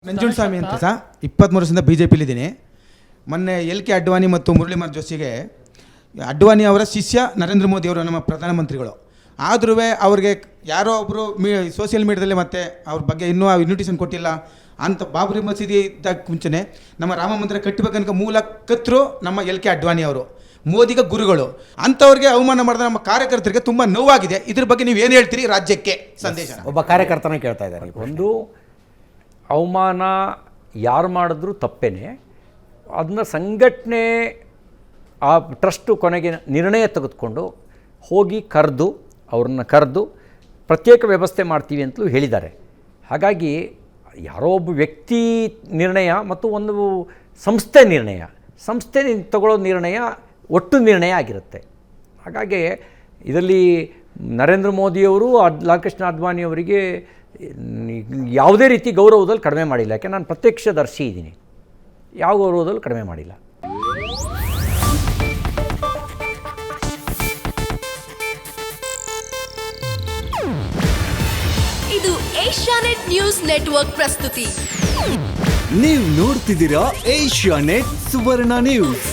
ನಂಜುಂಡಸ್ವಾಮಿ ಅಂತ ಸಹ 23 ವರ್ಷದಿಂದ BJPಲಿದ್ದೀನಿ. ಮೊನ್ನೆ LK ಅಡ್ವಾಣಿ ಮತ್ತು ಮುರಳೀಮನೋಹರ್ ಜೋಶಿಗೆ ಅಡ್ವಾಣಿ ಅವರ ಶಿಷ್ಯ ನರೇಂದ್ರ ಮೋದಿ ಅವರು ನಮ್ಮ ಪ್ರಧಾನಮಂತ್ರಿಗಳು. ಆದ್ರೂ ಅವ್ರಿಗೆ ಯಾರೋ ಒಬ್ಬರು ಸೋಷಿಯಲ್ ಮೀಡಿಯಾದಲ್ಲಿ ಮತ್ತೆ ಅವ್ರ ಬಗ್ಗೆ ಇನ್ನೂ ಇನ್ವಿಟೇಷನ್ ಕೊಟ್ಟಿಲ್ಲ ಅಂತ ಬಾಬರಿ ಮಸೀದಿ ಇದ್ದಕ್ಕೆ ಮುಂಚೆನೇ ನಮ್ಮ ರಾಮ ಮಂದಿರ ಕಟ್ಟಬೇಕಂತ ಮೂಲ ಕರ್ತರು ನಮ್ಮ LK ಅಡ್ವಾಣಿ ಅವರು, ಮೋದಿಗೆ ಗುರುಗಳು. ಅಂಥವ್ರಿಗೆ ಅವಮಾನ ಮಾಡಿದ ನಮ್ಮ ಕಾರ್ಯಕರ್ತರಿಗೆ ತುಂಬ ನೋವಾಗಿದೆ. ಇದ್ರ ಬಗ್ಗೆ ನೀವು ಏನು ಹೇಳ್ತೀರಿ ರಾಜ್ಯಕ್ಕೆ ಸಂದೇಶ? ಒಬ್ಬ ಕಾರ್ಯಕರ್ತನ ಕೇಳ್ತಾ ಇದ್ದಾರೆ. ಒಂದು ಅವಮಾನ ಯಾರು ಮಾಡಿದ್ರೂ ತಪ್ಪೇನೆ, ಅದನ್ನ ಸಂಘಟನೆ ಆ ಟ್ರಸ್ಟು ಕೊನೆಗೆ ನಿರ್ಣಯ ತೆಗೆದುಕೊಂಡು ಹೋಗಿ ಅವ್ರನ್ನ ಕರೆದು ಪ್ರತ್ಯೇಕ ವ್ಯವಸ್ಥೆ ಮಾಡ್ತೀವಿ ಅಂತಲೂ ಹೇಳಿದ್ದಾರೆ. ಹಾಗಾಗಿ ಯಾರೋ ಒಬ್ಬ ವ್ಯಕ್ತಿ ನಿರ್ಣಯ ಮತ್ತು ಒಂದು ಸಂಸ್ಥೆ ತಗೊಳ್ಳೋ ನಿರ್ಣಯ ಒಟ್ಟು ನಿರ್ಣಯ ಆಗಿರುತ್ತೆ. ಹಾಗಾಗಿ ಇದರಲ್ಲಿ ನರೇಂದ್ರ ಮೋದಿಯವರು ಲಾಲ್ಕೃಷ್ಣ ಅಡ್ವಾಣಿಯವರಿಗೆ ಯಾವುದೇ ರೀತಿ ಗೌರವದಲ್ಲಿ ಕಡಿಮೆ ಮಾಡಿಲ್ಲ. ಯಾಕೆ ನಾನು ಪ್ರತ್ಯಕ್ಷದರ್ಶಿ ಇದ್ದೀನಿ, ಯಾವ ಗೌರವದಲ್ಲೂ ಕಡಿಮೆ ಮಾಡಿಲ್ಲ. ಇದು ಏಷ್ಯಾನೆಟ್ ನ್ಯೂಸ್ ನೆಟ್ವರ್ಕ್ ಪ್ರಸ್ತುತಿ. ನೀವು ನೋಡ್ತಿದ್ದೀರಾ ಏಷ್ಯಾನೆಟ್ ಸುವರ್ಣ ನ್ಯೂಸ್.